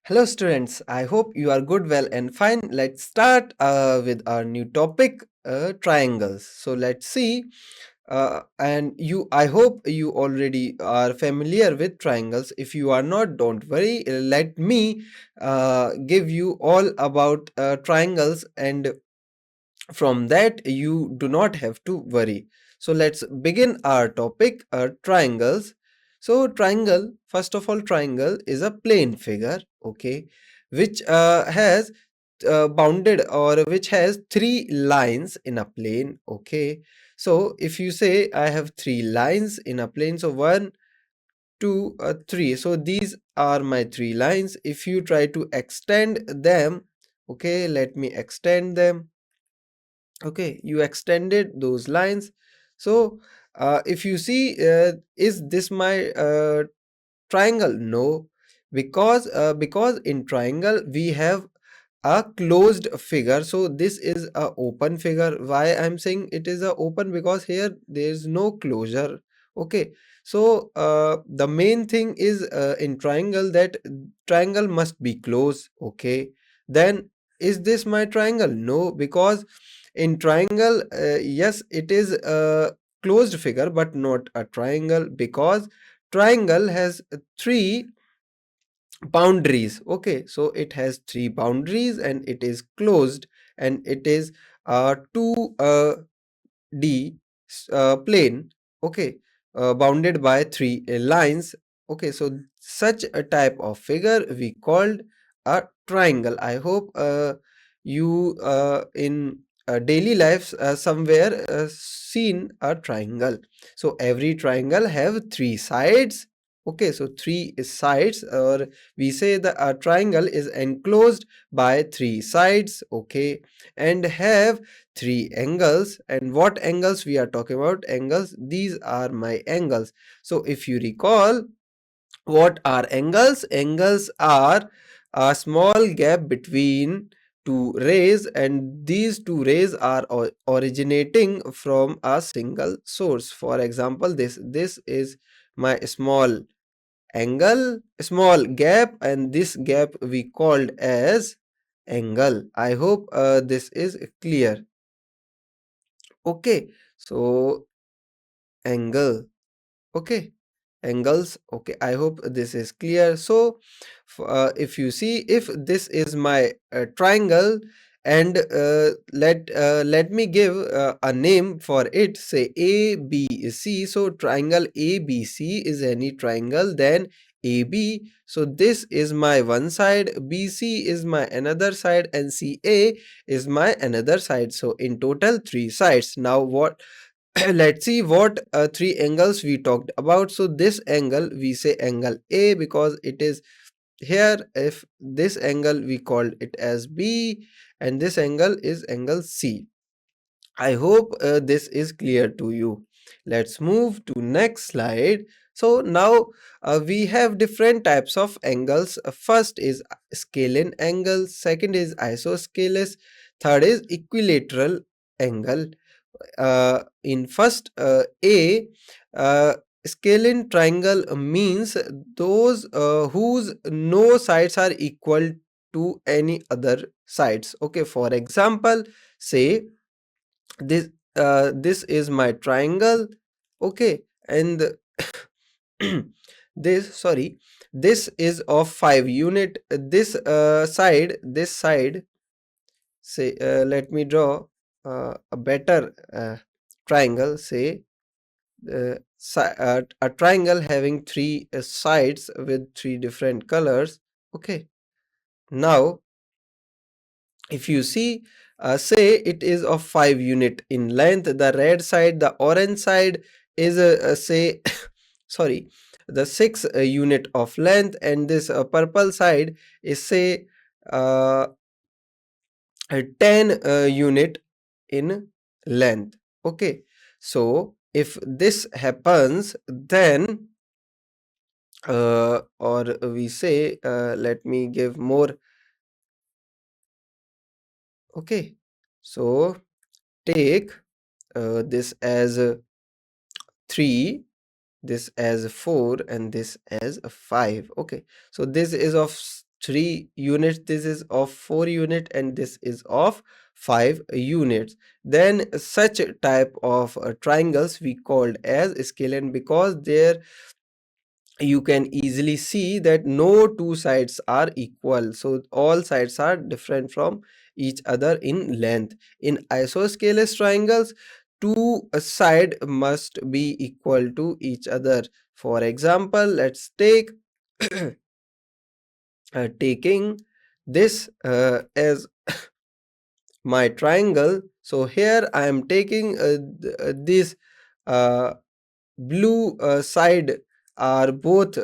Hello students, I hope you are good, well and fine. Let's start with our new topic, triangles. So let's see, I hope you already are familiar with triangles. If you are not, don't worry. Let me give you all about triangles, and from that you do not have to worry. So let's begin our topic, triangles. So triangle, first of all, triangle is a plane figure, okay, which has bounded, or which has three lines in a plane, okay. So if you say I have three lines in a plane, so one, two, three, so these are my three lines. If you try to extend them, okay, let me extend them. Okay, you extended those lines. So if you see, is this my triangle? No, because in triangle we have a closed figure. So this is a open figure. Why I'm saying it is a open? Because here there is no closure. Okay, so the main thing is, in triangle, that triangle must be closed. Okay, then is this my triangle? No, because in triangle, yes, it is a closed figure but not a triangle, because triangle has three boundaries. Okay, so it has three boundaries and it is closed, and it is 2D plane. Okay, bounded by three lines. Okay, so such a type of figure we called a triangle. I hope you in daily lives somewhere seen a triangle. So every triangle have three sides. Okay, so three sides, or we say the triangle is enclosed by three sides. Okay, and have three angles. And what angles we are talking about? Angles, these are my angles. So if you recall, what are angles? Angles are a small gap between two rays, and these two rays are originating from a single source. For example, this is my small angle, small gap, and this gap we called as angle. I hope this is clear. Okay, so angle. Okay, angles. Okay, I hope this is clear. So if you see, if this is my triangle, and let me give a name for it, say ABC. So triangle ABC is any triangle, then AB. So this is my one side, BC is my another side, and CA is my another side. So in total three sides. Now what let's see what three angles we talked about. So this angle we say angle A because it is here. If this angle we called it as B, and this angle is angle C. I hope this is clear to you. Let's move to next slide. So now we have different types of angles. First is scalene angle, second is isosceles, third is equilateral angle. In first, A, uh, scalene triangle means those whose no sides are equal to any other sides. Okay, for example, say this this is my triangle. Okay, and this is of 5 unit. This side, say, let me draw a better triangle. Say a triangle having three sides with three different colors. Okay, now if you see, say it is of 5 unit in length. The red side, the orange side is say sorry, the 6 unit of length, and this purple side is say uh, 10 unit in length. Okay, so if this happens, then or we say, let me give more. Okay, so take this as 3, this as 4, and this as 5. Okay, so this is of 3 units, this is of 4 unit, and this is of 5 units. Then such type of triangles we called as scalene, because there you can easily see that no two sides are equal, so all sides are different from each other in length. In isosceles triangles, two side must be equal to each other. For example, let's take taking this as my triangle. So here I am taking this blue side are both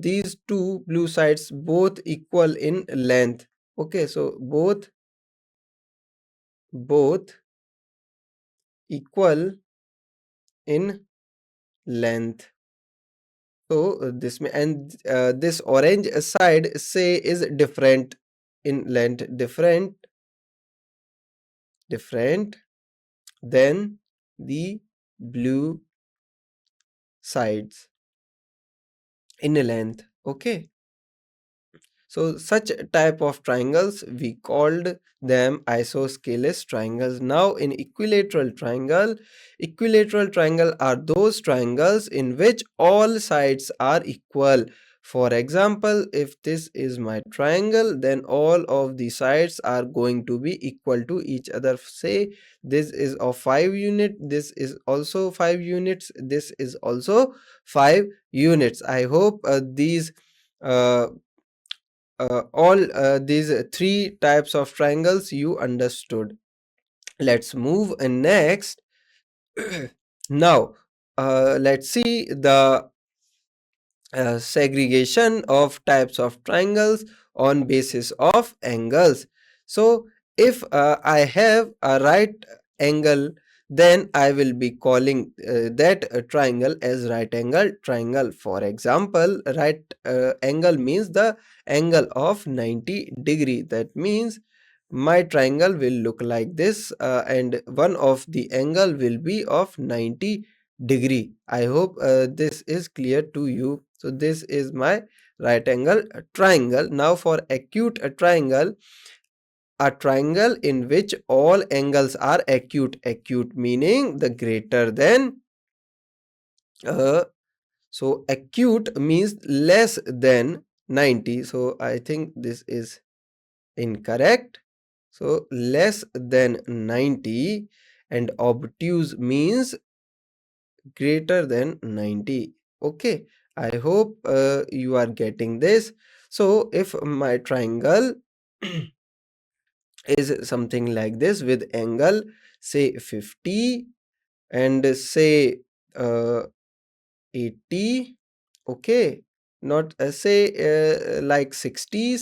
these two blue sides both equal in length. Okay, so both equal in length. So this may, and this orange side say is different in length, different than the blue sides in length. Okay, so such type of triangles we called them isosceles triangles. Now in equilateral triangle are those triangles in which all sides are equal. For example, if this is my triangle, then all of the sides are going to be equal to each other. Say this is of 5 unit, this is also 5 units, this is also 5 units. I hope these uh, all these three types of triangles you understood. Let's move next. Now let's see the segregation of types of triangles on basis of angles. So if I have a right angle, then I will be calling that triangle as right angle triangle. For example, right angle means the angle of 90 degree. That means my triangle will look like this, and one of the angle will be of 90 degree. I hope this is clear to you. So this is my right angle triangle. Now for acute triangle, a triangle in which all angles are acute. Acute meaning the greater than uh, so acute means less than 90. So I think this is incorrect. So less than 90, and obtuse means greater than 90. Okay, I hope you are getting this. So if my triangle is something like this with angle say 50 and say uh, 80, okay, not say like 60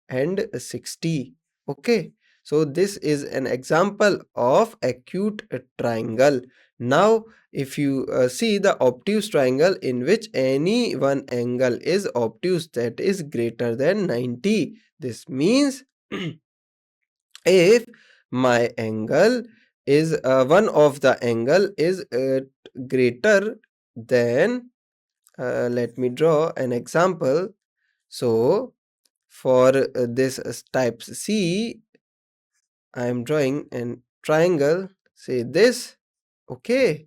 and 60. Okay, so this is an example of acute triangle. Now if you see the obtuse triangle in which any one angle is obtuse, that is greater than 90, this means if my angle is one of the angle is greater than let me draw an example. So for this type C, I am drawing an triangle, say this. Okay,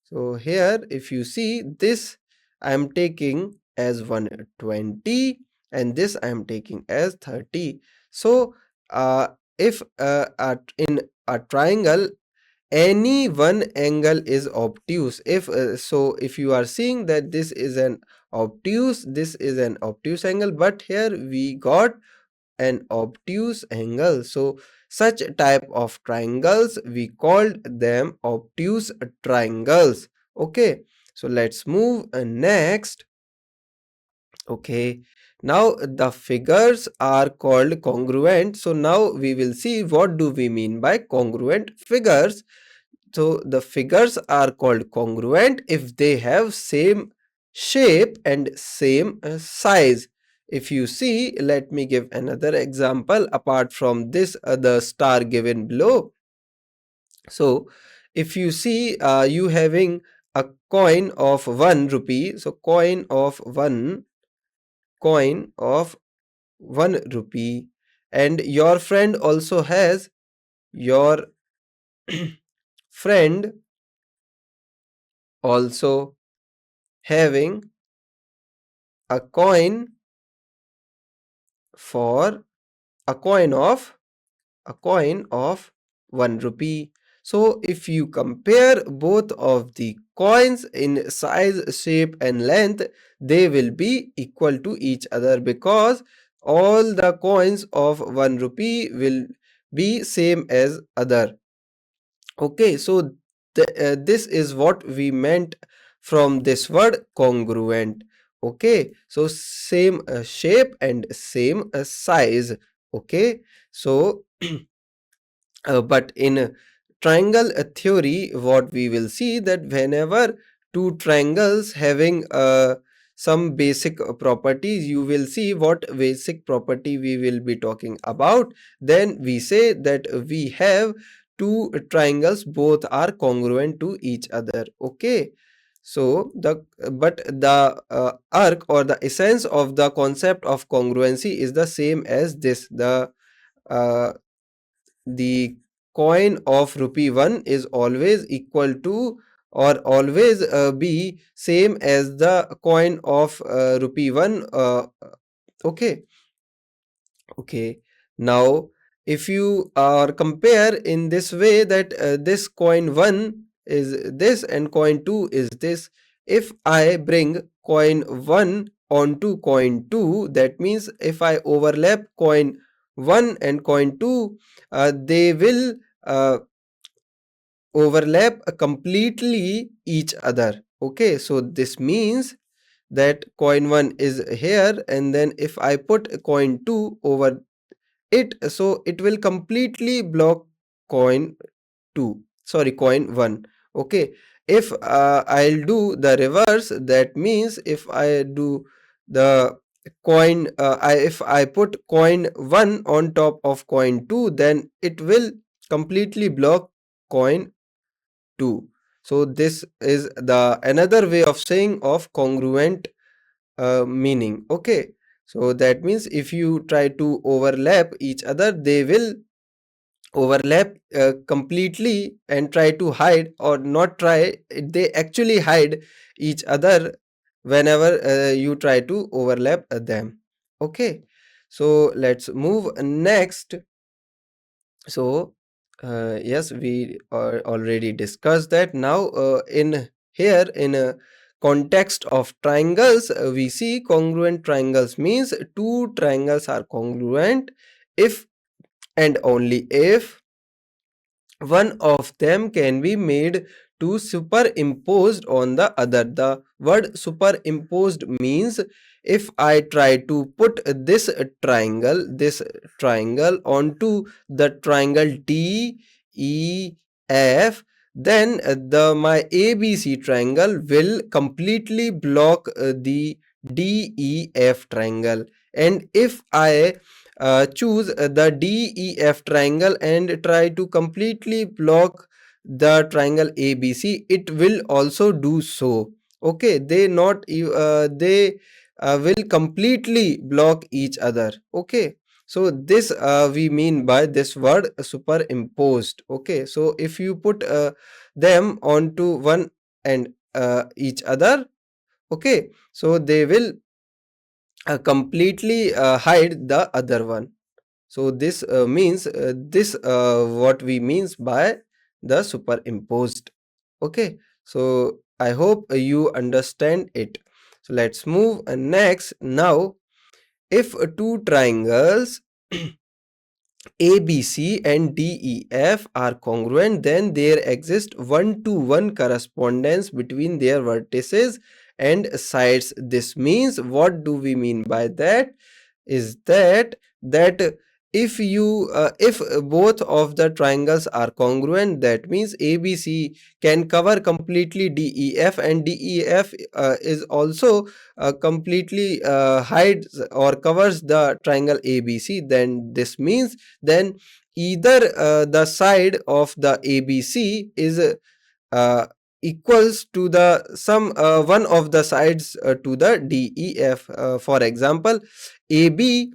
so here if you see this, I am taking as 120 and this I am taking as 30. So if in a triangle any one angle is obtuse, if so if you are seeing that this is an obtuse, this is an obtuse angle, but here we got an obtuse angle, so such type of triangles we called them obtuse triangles. Okay, so let's move next. Okay, now the figures are called congruent. So now we will see what do we mean by congruent figures. So the figures are called congruent if they have same shape and same size. If you see, let me give another example apart from this the star given below. So if you see you having a coin of 1 rupee, so coin of 1 rupee, and your friend also has your friend also having a coin for a coin of a coin of 1 rupee. So if you compare both of the coins in size, shape and length, they will be equal to each other because all the coins of 1 rupee will be same as other. Okay, so this is what we meant from this word congruent. Okay, so same shape and same size. Okay, so but in triangle theory, what we will see that whenever two triangles having some basic properties, you will see what basic property we will be talking about. Then we say that we have two triangles, both are congruent to each other. Okay, so the arc or the essence of the concept of congruency is the same as this. Uh, the coin of rupee 1 is always equal to or always be same as the coin of rupee 1. Okay, okay, now if you are compare in this way that this coin 1 is this and coin 2 is this, if I bring coin 1 onto coin 2, that means if I overlap coin 1 and coin 2, they will uh, overlap completely each other. Okay, so this means that coin 1 is here, and then if I put coin 2 over it, so it will completely block coin 2, sorry, coin 1. Okay, if I'll do the reverse, that means if I do the coin if I put coin 1 on top of coin 2, then it will completely block coin 2. So this is the another way of saying of congruent meaning. Okay, so that means if you try to overlap each other, they will overlap completely and try to hide, or not try, they actually hide each other whenever you try to overlap them. Okay, so let's move next. So yes, we already discussed that. Now in here in a context of triangles, we see congruent triangles means two triangles are congruent if and only if one of them can be made to superimposed on the other. The word superimposed means if I try to put this triangle onto the triangle DEF, then the my ABC triangle will completely block the DEF triangle. And if I choose the DEF triangle and try to completely block the triangle ABC, it will also do so. Okay, they will completely block each other. Okay, so this we mean by this word superimposed. Okay, so if you put them onto one and each other, okay, so they will completely hide the other one. So this means this what we means by the superimposed. Okay, so I hope you understand it. So let's move next. Now if two triangles ABC and DEF are congruent, then there exists one-to-one correspondence between their vertices and sides. This means, what do we mean by that? Is that if both of the triangles are congruent, that means ABC can cover completely DEF, and DEF is also completely hides or covers the triangle ABC. Then this means then either the side of the ABC is uh, equals to the some one of the sides to the DEF. For example, AB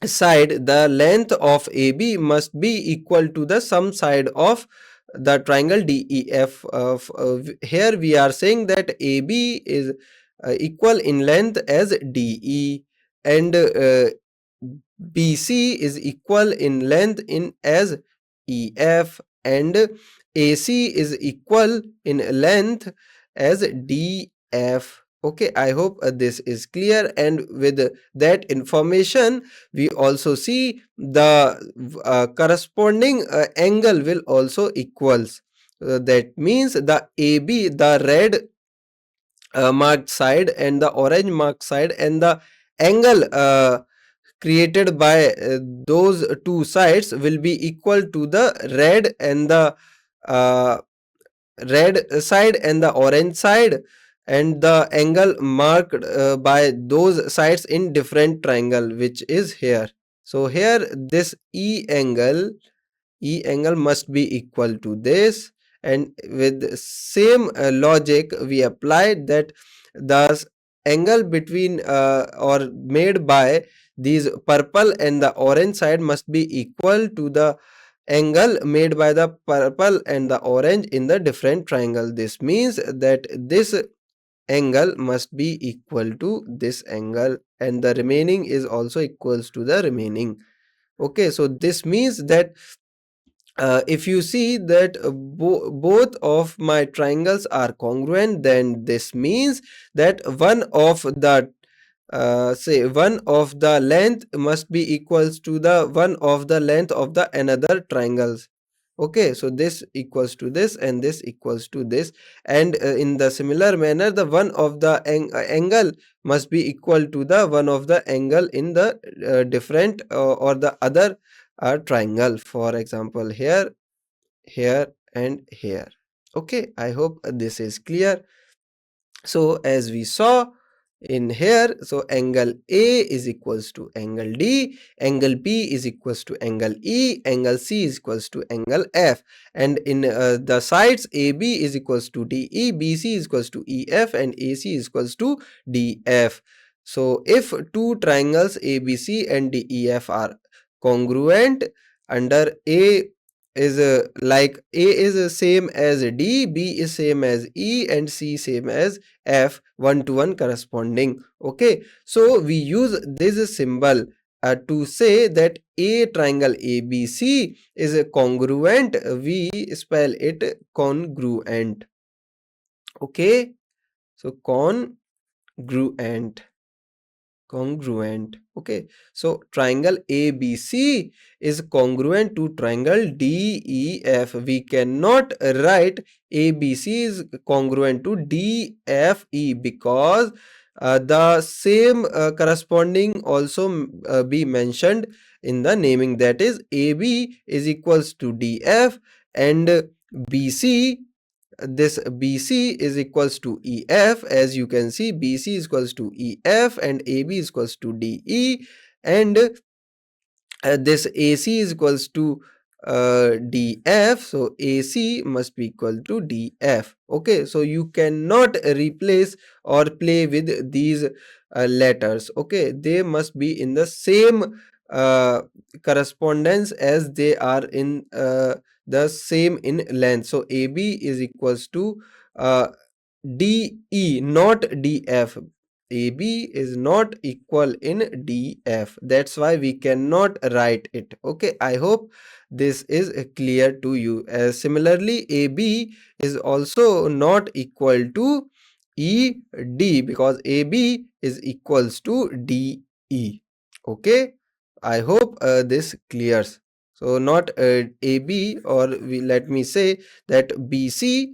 side, the length of AB must be equal to the sum side of the triangle DEF. Here we are saying that AB is equal in length as DE, and BC is equal in length in as EF, and AC is equal in length as DF. Okay, I hope this is clear, and with that information we also see the corresponding angle will also equals. That means the AB, the red marked side and the orange marked side, and the angle created by those two sides will be equal to the red and the uh, red side and the orange side, and the angle marked by those sides in different triangle, which is here. So here this E angle must be equal to this, and with same logic we applied that the angle between or made by these purple and the orange side must be equal to the angle made by the purple and the orange in the different triangle. This means that this angle must be equal to this angle, and the remaining is also equals to the remaining. Okay, so this means that if you see that both of my triangles are congruent, then this means that one of the say one of the length must be equals to the one of the length of the another triangles. Okay, so this equals to this and this equals to this, and in the similar manner the one of the angle must be equal to the one of the angle in the different or the other triangle, for example here, here and here. Okay, I hope this is clear. So as we saw in here, so angle A is equals to angle D, angle B is equals to angle E, angle C is equals to angle F, and in the sides AB is equals to DE, BC is equals to EF, and AC is equals to DF. So if two triangles ABC and DEF are congruent, under A is like A is same as D, B is same as E, and C same as F, one to one corresponding. Okay, so we use this symbol to say that a triangle ABC is congruent. We spell it congruent. Okay, so congruent. Okay, so triangle ABC is congruent to triangle DEF. We cannot write ABC is congruent to DFE because the same corresponding also be mentioned in the naming, that is AB is equals to DF, and BC, this BC is equals to EF. As you can see, BC is equals to EF and AB is equals to DE, and this AC is equals to DF, so AC must be equal to DF. Okay, so you cannot replace or play with these letters. Okay, they must be in the same uh, correspondence as they are in the same in length. So AB is equals to uh, DE, not DF. AB is not equal in DF. That's why we cannot write it. Okay, I hope this is clear to you. Similarly, AB is also not equal to ED because AB is equals to DE. Okay, I hope this clears. So not AB, or let me say that BC,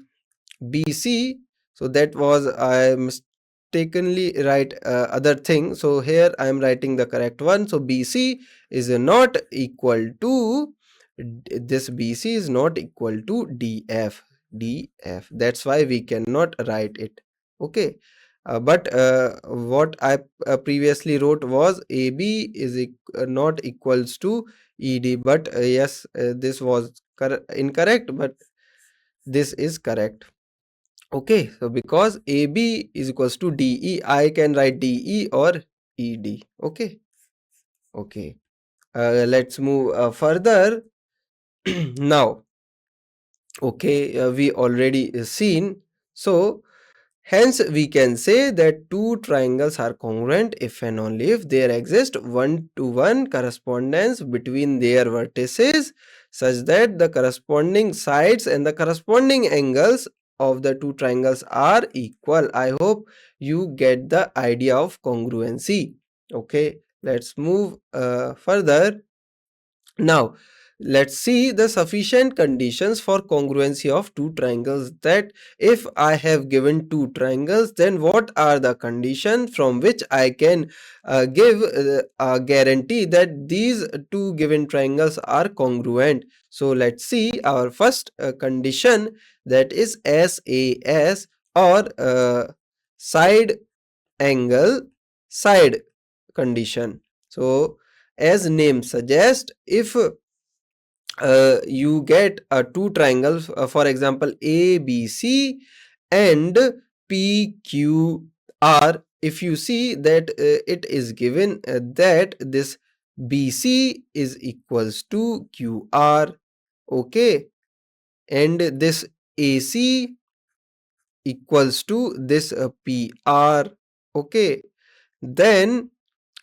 so that was I mistakenly write other thing, so here I am writing the correct one. So BC is not equal to this, BC is not equal to DF. That's why we cannot write it. Okay, but what I previously wrote was AB is not equals to ED, but yes, this was incorrect, but this is correct. Okay, so because AB is equals to DE, I can write DE or ED. Okay, okay. let's move further. Now, okay, we already seen. So hence, we can say that two triangles are congruent if and only if there exists one-to-one correspondence between their vertices, such that the corresponding sides and the corresponding angles of the two triangles are equal. I hope you get the idea of congruency. Okay, let's move further. Now, let's see the sufficient conditions for congruency of two triangles. That if I have given two triangles, then what are the conditions from which I can give a guarantee that these two given triangles are congruent. So let's see our first condition, that is SAS, or side angle side condition. So as name suggests, if you get two triangles, for example ABC and PQR, if you see that it is given that this BC is equals to QR, okay, and this AC equals to this PR, okay, then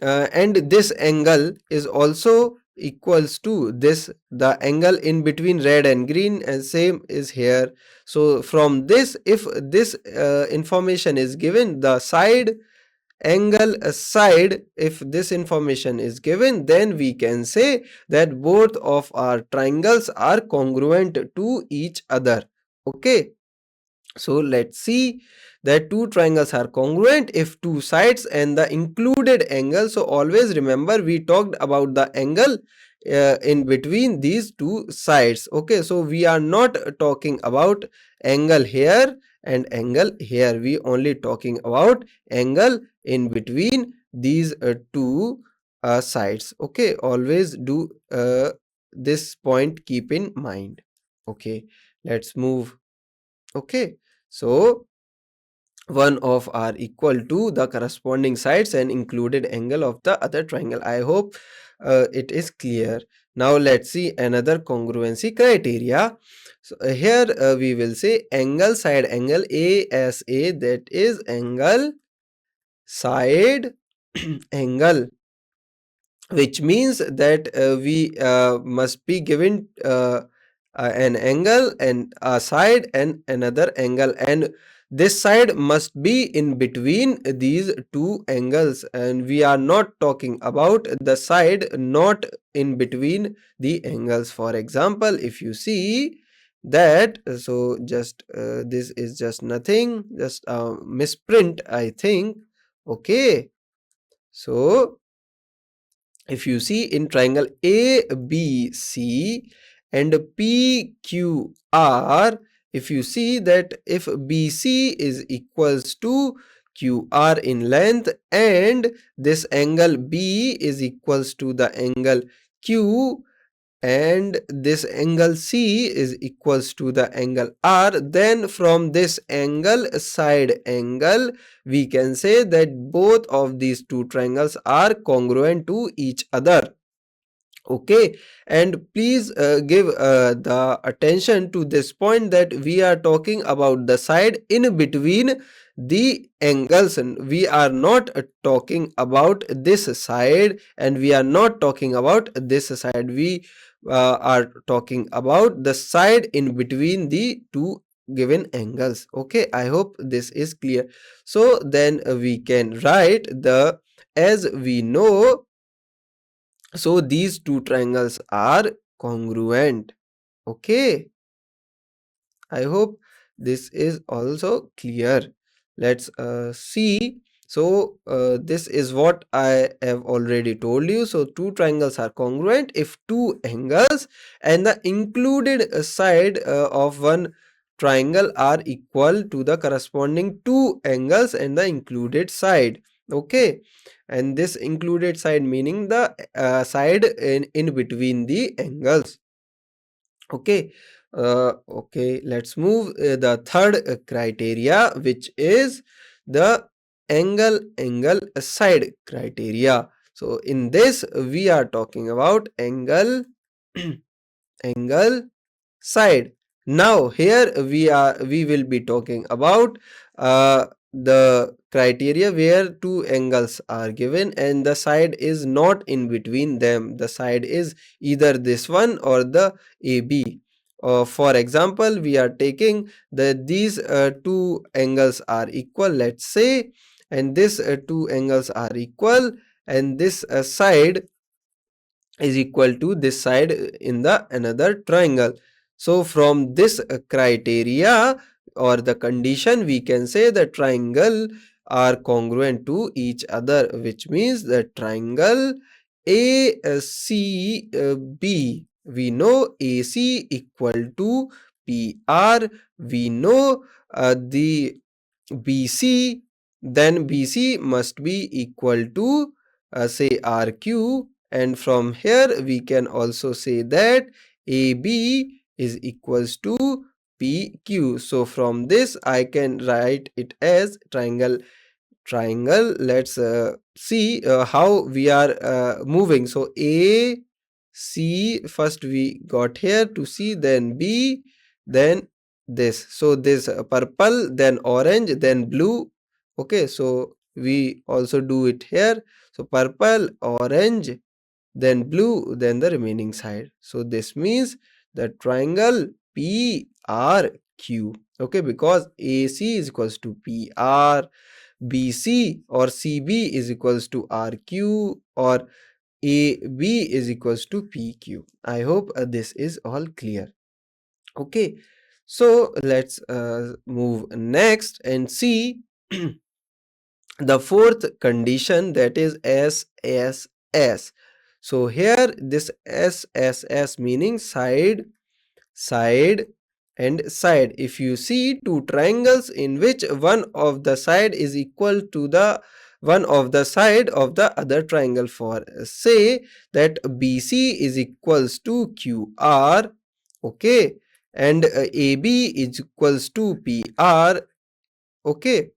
and this angle is also equals to this, the angle in between red and green, and same is here. So from this, if this information is given, the side angle side, if this information is given, then we can say that both of our triangles are congruent to each other. Okay, so let's see that two triangles are congruent if two sides and the included angle. So always remember, we talked about the angle in between these two sides. Okay, so we are not talking about angle here and angle here. We only talking about angle in between these two sides. Okay, always do this point keep in mind. Okay, let's move. Okay, so one of are equal to the corresponding sides and included angle of the other triangle. I hope it is clear. Now let's see another congruency criteria. So here we will say angle side angle ASA, that is angle side angle, which means that we must be given an angle and a side and another angle, and this side must be in between these two angles, and we are not talking about the side not in between the angles. For example, if you see that, so just this is just nothing, just a misprint, I think. Okay, so if you see in triangle ABC and PQR, if you see that if BC is equals to QR in length and this angle B is equals to the angle Q and this angle C is equals to the angle R, then from this angle side angle we can say that both of these two triangles are congruent to each other. Okay, and please give the attention to this point, that we are talking about the side in between the angles, and we are not talking about this side and we are not talking about this side. We are talking about the side in between the two given angles. Okay, I hope this is clear. So then we can write the, as we know, so these two triangles are congruent. Okay, I hope this is also clear. Let's see. So this is what I have already told you. So two triangles are congruent if two angles and the included side of one triangle are equal to the corresponding two angles and the included side. Okay, and this included side meaning the side in between the angles. Okay, okay, let's move the third criteria, which is the angle side criteria. So in this we are talking about angle angle side. Now here we will be talking about the criteria where two angles are given and the side is not in between them. The side is either this one or the AB. For example, we are taking these two angles are equal, let's say, and this two angles are equal, and this side is equal to this side in the another triangle. So from this criteria or the condition, we can say the triangle are congruent to each other, which means the triangle ACB, we know AC equal to PR, we know the BC, then BC must be equal to say RQ, and from here we can also say that AB is equals to PQ. So from this I can write it as triangle. Let's see how we are moving. So A, C, first we got here to C, then B, then this. So this purple, then orange, then blue. Okay, so we also do it here. So purple, orange, then blue, then the remaining side. So this means the triangle PRQ. Okay, because AC is equals to PR, BC or CB is equals to RQ, or AB is equals to PQ. I hope this is all clear. Okay, so let's move next and see the fourth condition, that is SSS. So here this SSS meaning side, side and side. If you see two triangles in which one of the side is equal to the one of the side of the other triangle, for say that BC is equals to QR, okay, and AB is equals to PR, okay,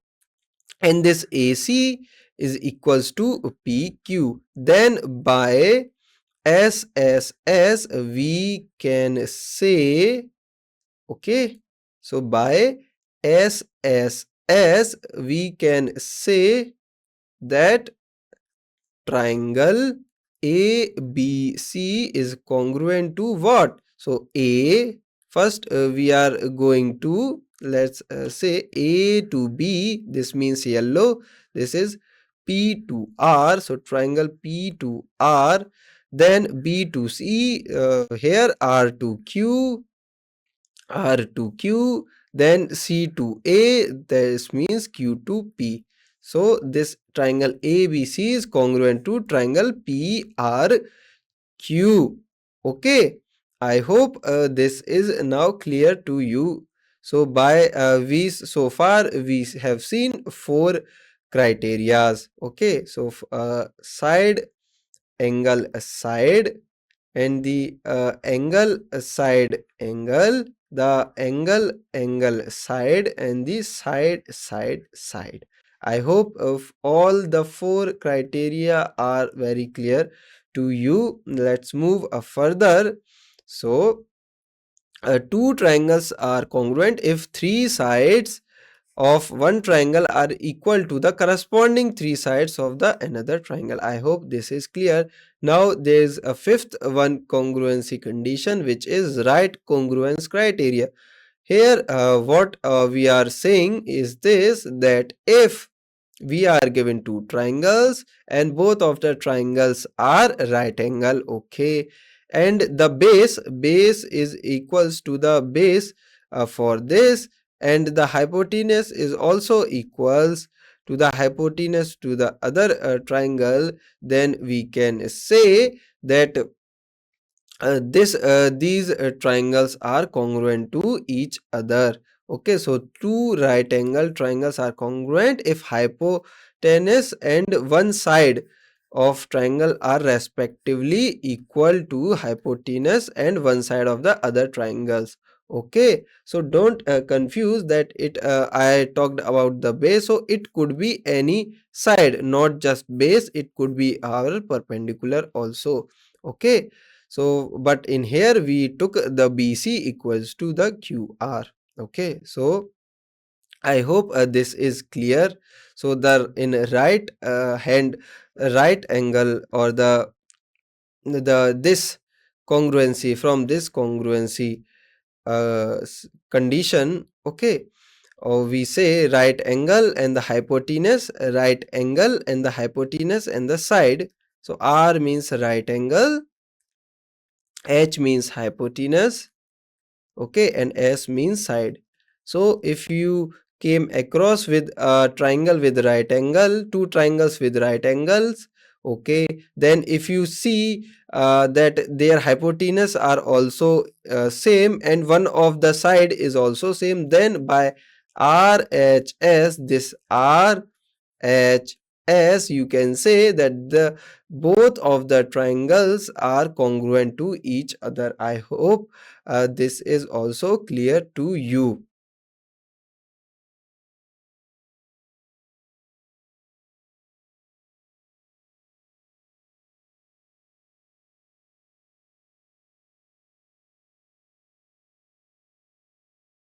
and this AC is equals to PQ, then by SSS we can say, okay, so by SSS we can say that triangle ABC is congruent to what? So A, first we are going to, let's say A to B, this means yellow, this is P to R, so triangle P to R, then B to C, here R to Q, R to Q, then C to A, this means Q to P. So this triangle ABC is congruent to triangle PRQ. Okay, I hope this is now clear to you. So by so far we have seen four criterias. Okay, so side, angle side, and the angle side angle, the angle side, and the side. I hope of all the four criteria are very clear to you. Let's move further. So two triangles are congruent if three sides of one triangle are equal to the corresponding three sides of the another triangle. I hope this is clear. Now there is a fifth one congruency condition, which is right congruence criteria. Here what we are saying is this, that if we are given two triangles and both of the triangles are right angle, okay, and the base is equals to the base for this, and the hypotenuse is also equals to the hypotenuse to the other triangle, then we can say that these triangles are congruent to each other. Okay, so two right angle triangles are congruent if hypotenuse and one side of triangle are respectively equal to hypotenuse and one side of the other triangles. Okay, so don't confuse that it I talked about the base, so it could be any side, not just base, it could be our perpendicular also. Okay, so but in here we took the BC equals to the QR. Okay, so I hope this is clear. So the in right hand right angle, or the this congruency, from this congruency condition, okay, or we say right angle and the hypotenuse, right angle and the hypotenuse and the side. So R means right angle, H means hypotenuse, okay, and S means side. So if you came across with a triangle with right angle, two triangles with right angles, okay, then if you see that their hypotenuse are also same and one of the side is also same, then by RHS, this RHS, you can say that the both of the triangles are congruent to each other. I hope this is also clear to you.